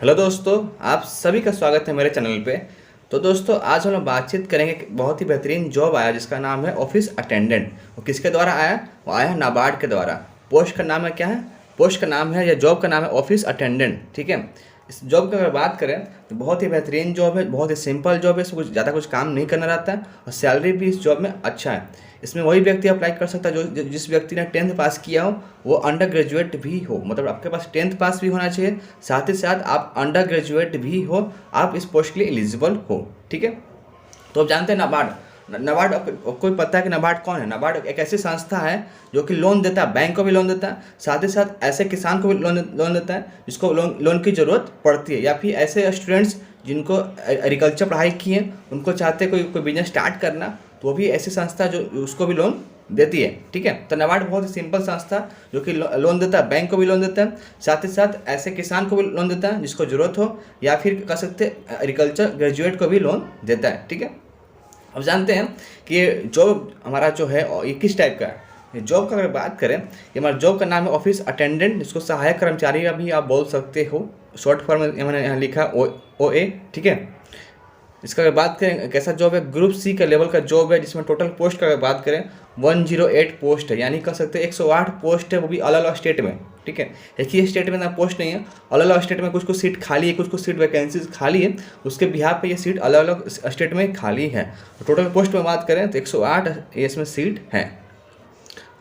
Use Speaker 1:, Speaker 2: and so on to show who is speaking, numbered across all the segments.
Speaker 1: Hello दोस्तों, आप सभी का स्वागत है मेरे चैनल पे। तो दोस्तों, आज हम लोग बातचीत करेंगे कि बहुत ही बेहतरीन जॉब आया जिसका नाम है ऑफिस अटेंडेंट। वो किसके द्वारा आया? वो आया है नाबार्ड के द्वारा। पोस्ट का नाम है क्या है? पोस्ट का नाम है या जॉब का नाम है ऑफिस अटेंडेंट। ठीक है। इस जॉब की अगर बात करें तो बहुत ही बेहतरीन जॉब है, बहुत ही सिंपल जॉब है। इसमें कुछ ज़्यादा कुछ काम नहीं करना रहता है और सैलरी भी इस जॉब में अच्छा है। इसमें वही व्यक्ति अप्लाई कर सकता है जिस व्यक्ति ने 10th पास किया हो, वो अंडर ग्रेजुएट भी हो। मतलब आपके पास 10th पास भी होना चाहिए, साथ ही साथ आप अंडर ग्रेजुएट भी हो, आप इस पोस्ट के लिए एलिजिबल हो। ठीक है। तो आप जानते हैं नाबार्ड। नाबार्ड आपको पता है कि नाबार्ड कौन है? नाबार्ड एक ऐसी संस्था है जो कि लोन देता है, बैंक को भी लोन देता है, साथ ही साथ ऐसे किसान को भी लोन देता है जिसको लोन की ज़रूरत पड़ती है, या फिर ऐसे स्टूडेंट्स जिनको एग्रीकल्चर पढ़ाई की है, उनको चाहते कोई बिजनेस स्टार्ट करना, तो वो भी ऐसी संस्था जो उसको भी लोन देती है। ठीक है। तो नाबार्ड बहुत ही सिंपल संस्था जो कि लोन देता है, बैंक को भी लोन देता है, साथ ही साथ ऐसे किसान को भी लोन देता है जिसको ज़रूरत हो, या फिर कह सकते हैं एग्रीकल्चर ग्रेजुएट को भी लोन देता है। ठीक है। अब जानते हैं कि ये जॉब हमारा जो है ये किस टाइप का है। जॉब का अगर बात करें, ये हमारा जॉब का नाम है ऑफिस अटेंडेंट, जिसको सहायक कर्मचारी भी आप बोल सकते हो। शॉर्ट फॉर्म में मैंने यहाँ लिखा OA। ठीक है। इसका अगर बात करें कैसा जॉब है, ग्रुप सी का लेवल का जॉब है, जिसमें टोटल पोस्ट का अगर बात करें 108 पोस्ट है, यानी कह सकते हैं 108 पोस्ट है, वो भी अलग अलग स्टेट में। ठीक है। एक ही स्टेट में ना पोस्ट नहीं है, अलग अलग स्टेट में कुछ कुछ सीट खाली है, कुछ कुछ सीट वैकेंसीज खाली है, उसके बिहार पे ये सीट अलग अलग स्टेट में खाली है। टोटल पोस्ट में बात करें तो 108 इसमें सीट है।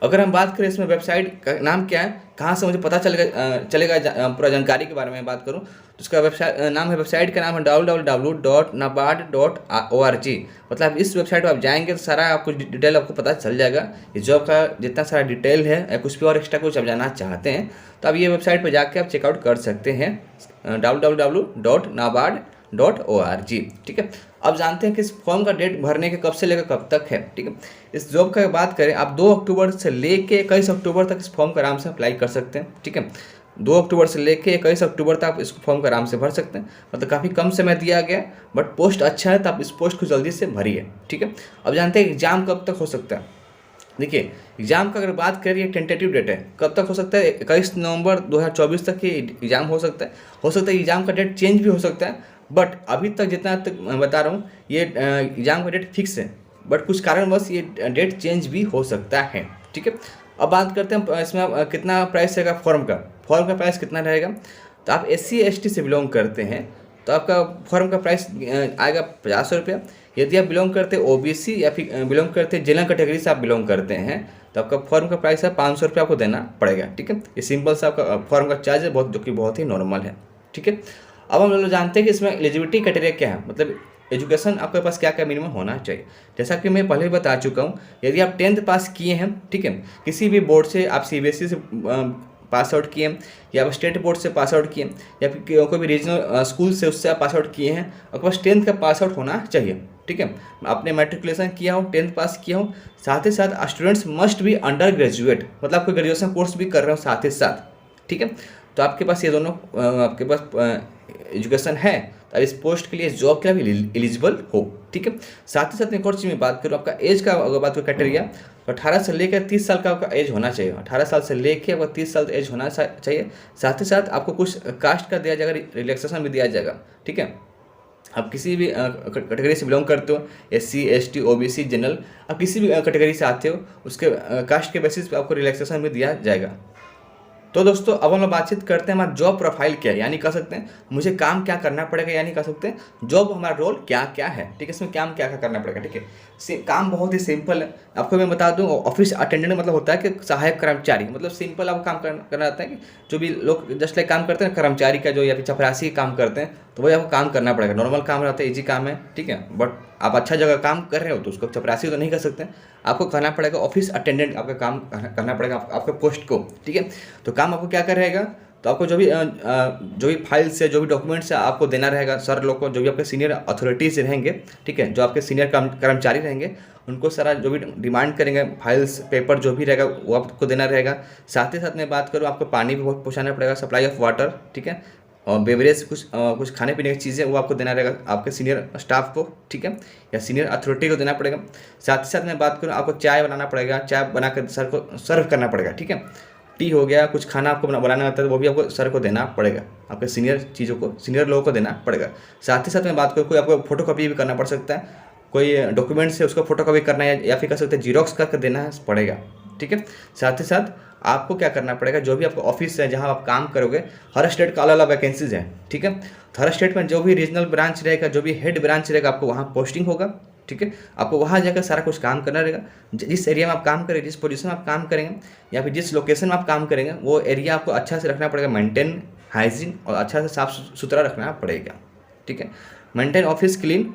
Speaker 1: अगर हम बात करें इसमें वेबसाइट का नाम क्या है, कहाँ से मुझे पता चलेगा पूरा जानकारी के बारे में बात करूँ तो इसका वेबसाइट का नाम है www.nabard.org। मतलब इस वेबसाइट पर आप जाएंगे तो सारा आपको डिटेल आपको पता चल जाएगा। इस जॉब का जितना सारा डिटेल है या कुछ भी और एक्स्ट्रा कुछ आप जानना चाहते हैं तो आप ये वेबसाइट पर जाके आप चेकआउट कर सकते हैं, www.nabard.org। ठीक है। अब जानते हैं कि इस फॉर्म का डेट भरने के कब से लेकर कब तक है। ठीक है। इस जॉब का बात करें, आप 2 अक्टूबर से लेके 21 अक्टूबर तक इस फॉर्म का आराम से अप्लाई कर सकते हैं। ठीक है। 2 अक्टूबर से लेके 21 अक्टूबर तक आप इस फॉर्म का आराम से भर सकते हैं। मतलब काफ़ी कम समय दिया गया, बट पोस्ट अच्छा है तो आप इस पोस्ट को जल्दी से भरिए। ठीक है। अब जानते हैं एग्जाम कब तक हो सकता है। देखिए, एग्ज़ाम का अगर बात करें, टेंटेटिव डेट है, कब तक हो सकता है? 21 नवंबर 2024 तक ये एग्ज़ाम हो सकता है। हो सकता है एग्ज़ाम का डेट चेंज भी हो सकता है, बट अभी तक जितना तक मैं बता रहा हूँ ये एग्ज़ाम का डेट फिक्स है, बट कुछ कारणवश ये डेट चेंज भी हो सकता है। ठीक है। अब बात करते हैं इसमें कितना प्राइस रहेगा फॉर्म का प्राइस कितना रहेगा। तो आप SC ST से बिलोंग करते हैं तो आपका फॉर्म का प्राइस आएगा 50 रुपया। यदि आप बिलोंग करते हैं OBC या फिर बिलोंग करते हैं जनरल कैटेगरी से आप बिलोंग करते हैं तो आपका फॉर्म का प्राइस है 500 रुपया आपको देना पड़ेगा। ठीक है। ये सिंपल सा आपका फॉर्म का चार्ज है, जो कि बहुत ही नॉर्मल है। ठीक है। अब हम लोग जानते हैं कि इसमें एलिजिबिलिटी क्राइटेरिया क्या है, मतलब एजुकेशन आपके पास क्या क्या मिनिमम होना चाहिए। जैसा कि मैं पहले भी बता चुका हूँ, यदि आप 10th पास किए हैं, ठीक है, किसी भी बोर्ड से, आप CBSE से पास आउट किए, या आप स्टेट बोर्ड से पास आउट किए, या फिर कोई भी रीजनल स्कूल से उससे आप पास आउट किए हैं, आपके पास 10th का पास आउट होना चाहिए। ठीक है। आपने मैट्रिकुलेशन किया हो, 10th पास किया हो, साथ ही साथ स्टूडेंट्स मस्ट भी अंडर ग्रेजुएट, मतलब आप कोई ग्रेजुएशन कोर्स भी कर रहे हो साथ ही साथ। ठीक है। तो आपके पास ये दोनों आपके पास एजुकेशन है तो आप इस पोस्ट के लिए, इस जॉब के लिए भी एलिजिबल हो। ठीक है। साथ ही साथ एक और चीज़ में बात करूँ, आपका एज का अगर बात करूँ क्राइटेरिया, तो 18 से लेकर 30 साल का आपका एज होना चाहिए। 18 साल से लेकर आपका 30 साल एज होना चाहिए। साथ ही साथ आपको कुछ कास्ट का दिया जाएगा, रिलैक्सेशन भी दिया जाएगा। ठीक है। आप किसी भी कैटेगरी से बिलोंग करते हो, SC ST OBC जनरल, आप किसी भी कैटेगरी से आते हो, उसके कास्ट के बेसिस पे आपको रिलैक्सेशन भी दिया जाएगा। तो दोस्तों, अब हम लोग बातचीत करते हैं हमारा जॉब प्रोफाइल क्या है, यानी कह सकते हैं मुझे काम क्या करना पड़ेगा, यानी कह सकते हैं जॉब हमारा रोल क्या क्या है। ठीक है। इसमें काम क्या क्या करना पड़ेगा। ठीक है। काम बहुत ही सिंपल है, आपको मैं बता दूं। ऑफिस अटेंडेंट मतलब होता है कि सहायक कर्मचारी, मतलब सिंपल आपको काम करना रहता है कि जो भी लोग जस्ट लाइक काम करते हैं कर्मचारी का, जो या फिर चपरासी काम करते हैं, तो वही आपको काम करना पड़ेगा। नॉर्मल काम रहता है, ईजी काम है। ठीक है। बट आप अच्छा जगह काम कर रहे हो तो उसको चपरासी तो नहीं कर सकते, आपको करना पड़ेगा ऑफिस अटेंडेंट, आपका काम करना पड़ेगा आपके पोस्ट को। ठीक है। तो काम आपको क्या कर रहेगा, तो आपको जो भी फाइल्स है, जो भी डॉक्यूमेंट्स है, आपको देना रहेगा सर लोग को, जो भी आपके सीनियर अथॉरिटीज रहेंगे। ठीक है। जो आपके सीनियर कर्मचारी रहेंगे, उनको सारा जो भी डिमांड करेंगे, फाइल्स पेपर जो भी रहेगा वो आपको देना रहेगा। साथ ही साथ में बात करूँ, आपको पानी भी बहुत पहुँचाना पड़ेगा, सप्लाई ऑफ वाटर। ठीक है। और बेवरेज कुछ खाने पीने की चीज़ें वो आपको देना रहेगा आपके सीनियर स्टाफ को। ठीक है। या सीनियर अथॉरिटी को देना पड़ेगा। साथ ही साथ में बात करूँ, आपको चाय बनाना पड़ेगा, चाय बनाकर सर को सर्व करना पड़ेगा। ठीक है। टी हो गया, कुछ खाना आपको बनाना होता है तो वो भी आपको सर को देना पड़ेगा, आपके सीनियर लोगों को देना पड़ेगा। साथ ही साथ मैं बात करूँ, कोई आपको फोटोकॉपी भी करना पड़ सकता है, कोई डॉक्यूमेंट्स है उसको फोटोकॉपी करना है या फिर कर सकते हैं जीरोक्स करके देना पड़ेगा, ठीक है। साथ ही साथ आपको क्या करना पड़ेगा, जो भी आपका ऑफिस है जहाँ आप काम करोगे, हर स्टेट का अलग अलग वैकेंसीज है, ठीक है। तो हर स्टेट में जो भी रीजनल ब्रांच रहेगा, जो भी हेड ब्रांच रहेगा, आपको वहाँ पोस्टिंग होगा, ठीक है। आपको वहाँ जाकर सारा कुछ काम करना रहेगा। जिस एरिया में आप काम करेंगे, जिस पोजीशन में आप काम करेंगे या फिर जिस लोकेशन में आप काम करेंगे, वो एरिया आपको अच्छा से रखना पड़ेगा, मेंटेन, हाइजीन और अच्छा से साफ सुथरा रखना पड़ेगा, ठीक है। Maintain office clean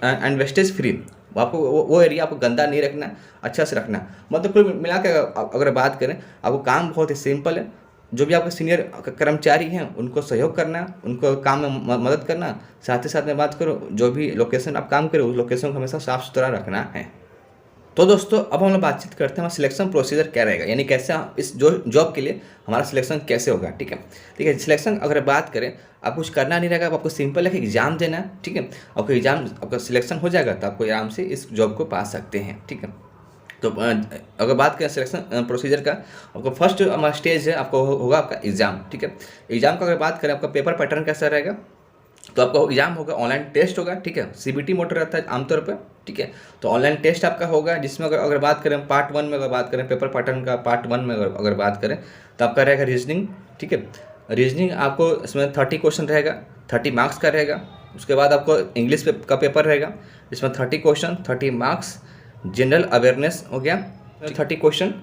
Speaker 1: and wastage free, आपको वो एरिया आपको गंदा नहीं रखना, अच्छा से रखना। मतलब कुल मिला के अगर बात करें, आपको काम बहुत ही सिंपल है। जो भी आपके सीनियर कर्मचारी हैं उनको सहयोग करना, उनको काम में मदद करना। साथ ही साथ मैं बात करूँ, जो भी लोकेशन आप काम करें उस लोकेशन को हमेशा साफ़ सुथरा रखना है। तो दोस्तों अब हम लोग बातचीत करते हैं हमारा सिलेक्शन प्रोसीजर क्या रहेगा, यानी कैसे इस जॉब के लिए हमारा सिलेक्शन कैसे होगा, ठीक है। ठीक है, सिलेक्शन अगर बात करें, आप कुछ करना नहीं रहेगा, आपको सिंपल है कि एग्जाम देना है, ठीक है। आपको एग्जाम, आपका सिलेक्शन हो जाएगा तो आपको आराम से इस जॉब को पा सकते हैं, ठीक है। तो अगर बात करें सिलेक्शन प्रोसीजर का, आपको फर्स्ट हमारा स्टेज है, आपको होगा आपका एग्ज़ाम, ठीक है। एग्ज़ाम का अगर बात करें, आपका पेपर पैटर्न कैसा रहेगा, तो आपका एग्जाम होगा, ऑनलाइन टेस्ट होगा, ठीक है। सीबीटी मोड रहता है आमतौर पर, ठीक है। तो ऑनलाइन टेस्ट आपका होगा, जिसमें अगर बात करें पार्ट 1 में, अगर बात करें पेपर पैटर्न का पार्ट 1 में अगर बात करें, तो आपका रहेगा रीजनिंग, ठीक है। रीजनिंग आपको इसमें 30 क्वेश्चन रहेगा, 30 मार्क्स का रहेगा। उसके बाद आपको इंग्लिश का पेपर रहेगा, इसमें 30 क्वेश्चन, 30 मार्क्स। जनरल अवेयरनेस हो गया, 30 क्वेश्चन,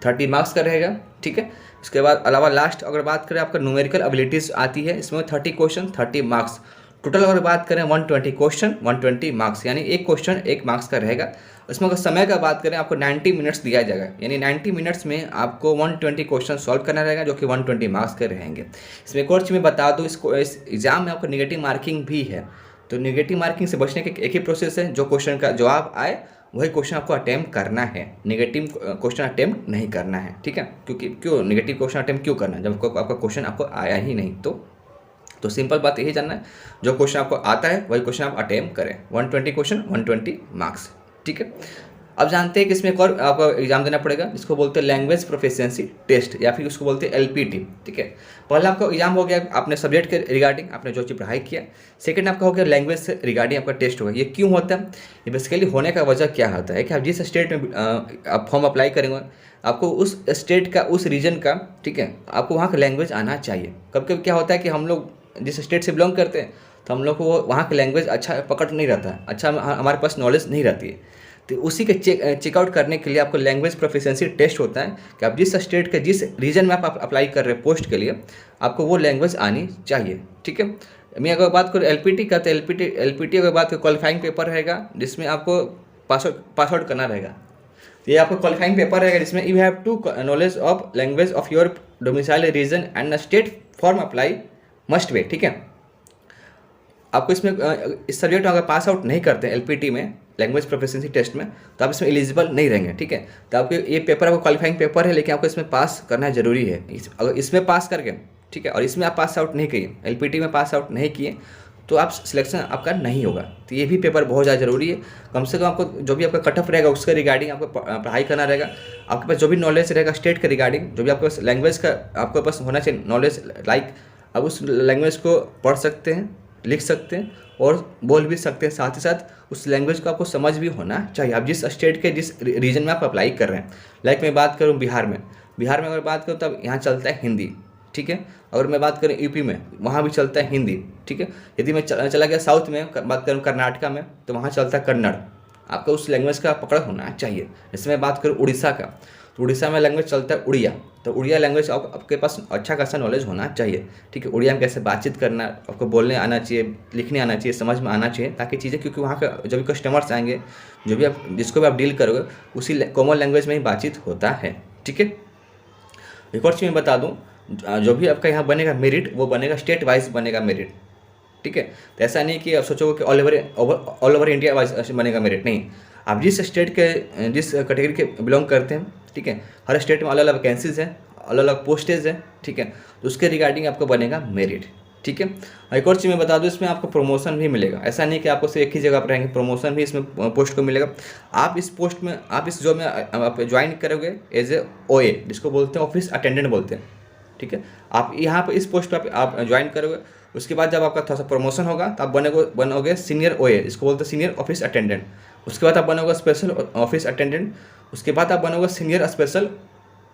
Speaker 1: 30 मार्क्स का रहेगा, ठीक है। इसके बाद अलावा लास्ट अगर बात करें, आपका न्यूमेरिकल एबिलिटीज़ आती है, इसमें 30 क्वेश्चन, 30 मार्क्स। टोटल अगर बात करें 120 क्वेश्चन, 120 मार्क्स, यानी एक क्वेश्चन 1 मार्क्स का रहेगा। इसमें अगर समय का बात करें, आपको 90 मिनट्स दिया जाएगा, यानी 90 मिनट्स में आपको 120 क्वेश्चन सॉल्व करना रहेगा, जो कि 120 मार्क्स के रहेंगे। इसमें एक और चीज़ मैं बता दूँ, इस एग्ज़ाम में आपको नेगेटिव मार्किंग भी है। तो नेगेटिव मार्किंग से बचने के एक ही प्रोसेस है, जो क्वेश्चन का जवाब आए वही क्वेश्चन आपको अटेम्प्ट करना है, नेगेटिव क्वेश्चन अटेम्प्ट नहीं करना है, ठीक है। क्योंकि क्यों नेगेटिव क्वेश्चन अटेम्प्ट क्यों करना है, जब आपका क्वेश्चन आपको आया ही नहीं। तो सिंपल बात यही जानना है, जो क्वेश्चन आपको आता है वही क्वेश्चन आप अटेम्प्ट करें। 120 क्वेश्चन, 120 मार्क्स, ठीक है। अब जानते हैं कि इसमें एक और आपको एग्जाम देना पड़ेगा, जिसको बोलते हैं लैंग्वेज प्रोफिशिएंसी टेस्ट, या फिर उसको बोलते हैं एलपीटी, ठीक है। पहला आपका एग्जाम हो गया अपने सब्जेक्ट के रिगार्डिंग, आपने जो चीज़ पढ़ाई किया। सेकंड आपका हो गया लैंग्वेज से रिगार्डिंग आपका टेस्ट होगा। ये क्यों होता है, ये बेसिकली होने का वजह क्या होता है कि आप जिस स्टेट में आप फॉर्म अप्लाई करेंगे, आपको उस स्टेट का, उस रीजन का, ठीक है, आपको वहाँ का लैंग्वेज आना चाहिए। कभी कभी क्या होता है कि हम लोग जिस स्टेट से बिलोंग करते हैं, तो हम लोग को वहाँ का लैंग्वेज अच्छा पकड़ नहीं रहता है, अच्छा हमारे पास नॉलेज नहीं रहती है। तो उसी के चेकआउट करने के लिए आपको लैंग्वेज प्रोफिशिएंसी टेस्ट होता है कि आप जिस स्टेट के, जिस रीजन में आप अप्लाई कर रहे हैं पोस्ट के लिए, आपको वो लैंग्वेज आनी चाहिए, ठीक है। मैं अगर बात करूँ एलपीटी का, तो एलपीटी अगर बात करूँ क्वालिफाइंग पेपर रहेगा, जिसमें आपको पास आउट करना रहेगा। ये आपको क्वालिफाइंग पेपर रहेगा, जिसमें you have to knowledge of language of your domicile region and state form apply must be, ठीक है। आपको इसमें इस सब्जेक्ट में अगर पास आउट नहीं करते हैं एलपीटी में, लैंग्वेज प्रोफिशिएंसी टेस्ट में, तो आप इसमें एलिजिबल नहीं रहेंगे, ठीक है। तो आपको ये पेपर आपको क्वालिफाइंग पेपर है, लेकिन आपको इसमें पास करना जरूरी है। अगर इसमें पास करके, ठीक है, और इसमें आप पास आउट नहीं किए, एलपीटी में पास आउट नहीं किए, तो आप सिलेक्शन आपका नहीं होगा। तो ये भी पेपर बहुत ज़्यादा जरूरी है। कम से कम आपको जो भी आपका कट ऑफ रहेगा उसके रिगार्डिंग आपको पढ़ाई करना रहेगा। आपके पास जो भी नॉलेज रहेगा स्टेट के रिगार्डिंग, जो भी आपके पास लैंग्वेज का आपके पास होना चाहिए नॉलेज, लाइक आप उस लैंग्वेज को पढ़ सकते हैं, लिख सकते हैं और बोल भी सकते हैं। साथ ही साथ उस लैंग्वेज को आपको समझ भी होना चाहिए, आप जिस स्टेट के, जिस रीजन में आप अप्लाई कर रहे हैं। लाइक मैं बात करूँ बिहार में अगर बात करूँ, तब यहाँ चलता है हिंदी, ठीक है। अगर मैं बात करूँ यूपी में, वहाँ भी चलता है हिंदी, ठीक है। यदि मैं चला गया साउथ में, बात करूँ कर्नाटका में, तो वहाँ चलता है कन्नड़। आपका उस लैंग्वेज का पकड़ होना चाहिए। जैसे मैं बात करूँ उड़ीसा का, तो उड़ीसा में लैंग्वेज चलता है उड़िया। तो उड़िया लैंग्वेज आपके पास अच्छा खासा नॉलेज होना चाहिए, ठीक है। उड़िया में कैसे बातचीत करना, आपको बोलने आना चाहिए, लिखने आना चाहिए, समझ में आना चाहिए, ताकि चीज़ें, क्योंकि वहाँ का जो भी कस्टमर्स आएंगे, जो भी आप जिसको भी आप डील करोगे, उसी कॉमन लैंग्वेज में ही बातचीत होता है, ठीक है। एक और चीज़ मैं बता दूँ, जो भी आपका यहाँ बनेगा मेरिट, वो बनेगा स्टेट वाइज बनेगा मेरिट, ठीक है। तो ऐसा नहीं कि आप सोचोगे कि ऑल ओवर इंडिया वाइज बनेगा मेरिट, नहीं। आप जिस स्टेट के, जिस कैटेगरी के बिलोंग करते हैं, ठीक है, हर स्टेट में अलग अलग वैकेंसीज हैं, अलग अलग पोस्टेज हैं, ठीक है। तो उसके रिगार्डिंग आपको बनेगा मेरिट, ठीक है। एक और चीज़ मैं बता दूँ, इसमें आपको प्रमोशन भी मिलेगा। ऐसा नहीं कि आपको सिर्फ एक ही जगह पर रहेंगे, प्रमोशन भी इसमें पोस्ट को मिलेगा। आप इस पोस्ट में, आप इस जॉब में आप ज्वाइन करोगे एज ए OA, जिसको बोलते हैं ऑफिस अटेंडेंट बोलते हैं, ठीक है। आप यहाँ पर इस पोस्ट पर आप ज्वाइन करोगे, उसके बाद जब आपका थोड़ा सा प्रमोशन होगा तो आप बनोगे सीनियर OA, इसको बोलते हैं सीनियर ऑफिस अटेंडेंट। उसके बाद आप बनोगे स्पेशल ऑफिस अटेंडेंट, उसके बाद आप बनोगे सीनियर स्पेशल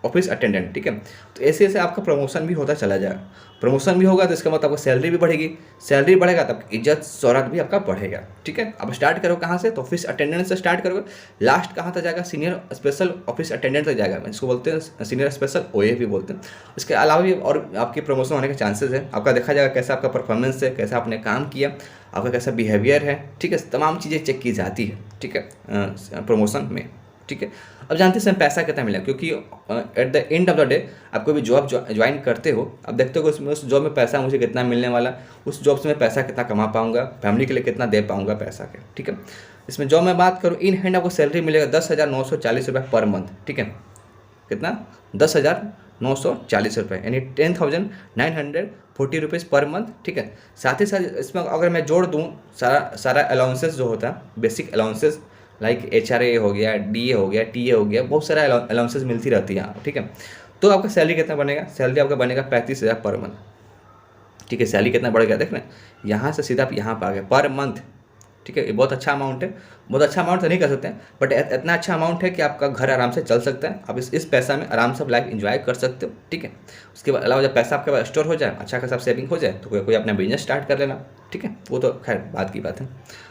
Speaker 1: ऑफिस अटेंडेंट, ठीक है। तो ऐसे ऐसे आपका प्रमोशन भी होता चला जाएगा। प्रमोशन भी होगा तो इसका मतलब आपका सैलरी भी बढ़ेगी, सैलरी बढ़ेगा तो आपकी इज्जत शोहरत भी आपका बढ़ेगा, ठीक है। अब स्टार्ट करो कहाँ से, तो ऑफिस अटेंडेंट से स्टार्ट करोगे, लास्ट कहाँ तक जाएगा, सीनियर स्पेशल ऑफिस अटेंडेंट तक जाएगा, इसको बोलते हैं सीनियर स्पेशल OA भी बोलते हैं। इसके अलावा भी और आपकी प्रमोशन होने के चांसेस है। आपका देखा जाएगा कैसा आपका परफॉर्मेंस है, कैसा आपने काम किया, आपका कैसा बिहेवियर है, ठीक है। तमाम चीज़ें चेक की जाती है, ठीक है, प्रमोशन में, ठीक है। अब जानते हैं पैसा कितना मिला, क्योंकि at the end of the day आप कोई भी जॉब ज्वाइन करते हो, अब देखते हो उसमें उस जॉब में पैसा मुझे कितना मिलने वाला, उस जॉब से मैं पैसा कितना कमा पाऊंगा, फैमिली के लिए कितना दे पाऊंगा पैसा के, ठीक है। इसमें जॉब में बात करूँ, इन हैंड आपको सैलरी मिलेगा 10,940 रुपये पर मंथ, ठीक है। कितना, 10,940 रुपये, यानी 10,940 रुपीज़ पर मंथ, ठीक है। साथ ही साथ इसमें अगर मैं जोड़ दूँ सारा अलाउंसेस जो होता है, बेसिक अलाउंसेस लाइक HRA हो गया, DA हो गया, TA हो गया, बहुत सारा अलाउंसेस मिलती रहती है, ठीक है। तो आपका सैलरी कितना बनेगा, सैलरी आपका बनेगा 35,000 पर मंथ, ठीक है। सैलरी कितना बढ़ गया देख रहे हैं, यहाँ से सीधा आप यहाँ पर आ गए पर मंथ, ठीक है। ये बहुत अच्छा अमाउंट है, बहुत अच्छा अमाउंट तो नहीं कर सकते हैं, बट इतना अच्छा अमाउंट है कि आपका घर आराम से चल सकता है। आप इस पैसा में आराम से लाइफ एंजॉय कर सकते हो, ठीक है। उसके बाद अलावा जब पैसा आपके पास स्टोर हो जाए, अच्छा खासा सेविंग हो जाए, तो कोई अपना बिजनेस स्टार्ट कर लेना, ठीक है। वो तो खैर बात की बात है।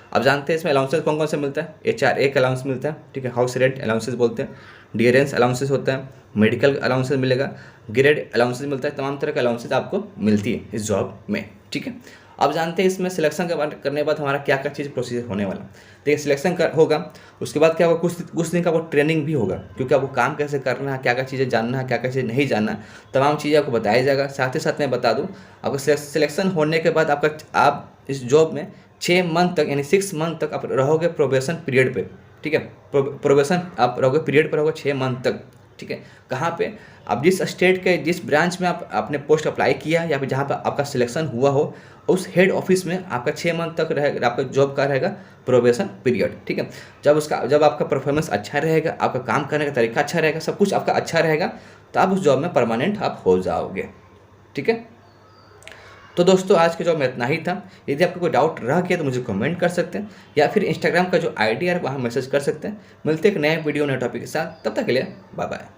Speaker 1: अब जानते हैं इसमें अलाउंसेस कौन कौन से मिलता है। HRA का अलाउंस मिलता है, ठीक है, हाउस रेंट अलाउंसेस बोलते हैं, डियरेंस अलाउंसेस होता है, मेडिकल अलाउंसेस मिलेगा, ग्रेड अलाउंसेस मिलता है, तमाम तरह के अलाउंसेस आपको मिलती है इस जॉब में, ठीक है। अब जानते हैं इसमें सिलेक्शन करने के बाद हमारा क्या क्या चीज़ प्रोसीजर होने वाला। देखिए सिलेक्शन होगा, उसके बाद क्या होगा, कुछ दिन का वो ट्रेनिंग भी होगा, क्योंकि आपको काम कैसे करना है, क्या क्या चीज़ें जानना है, क्या क्या चीज़ें नहीं जानना, तमाम चीज़ें आपको बताया जाएगा। साथ ही साथ मैं बता दूँ, आपको सिलेक्शन होने के बाद आप इस जॉब में 6 मंथ तक, यानी 6 मंथ तक आप रहोगे प्रोबेशन पीरियड पे, ठीक है। प्रोबेशन आप रहोगे पीरियड पर, रहोगे 6 मंथ तक, ठीक है। कहाँ पे, आप जिस स्टेट के जिस ब्रांच में आपने पोस्ट अप्लाई किया या फिर जहाँ पर आपका सिलेक्शन हुआ हो, उस हेड ऑफिस में आपका 6 मंथ तक रहेगा, आपका जॉब का रहेगा प्रोबेशन पीरियड, ठीक है। जब आपका परफॉर्मेंस अच्छा रहेगा, आपका काम करने का तरीका अच्छा रहेगा, सब कुछ आपका अच्छा रहेगा, तो आप उस जॉब में परमानेंट आप हो जाओगे, ठीक है। तो दोस्तों आज के जॉब में इतना ही था। यदि आपको कोई डाउट रह गया तो मुझे कमेंट कर सकते हैं, या फिर इंस्टाग्राम का जो ID है वहाँ मैसेज कर सकते हैं। मिलते हैं एक नए वीडियो नए टॉपिक के साथ, तब तक के लिए बाय बाय।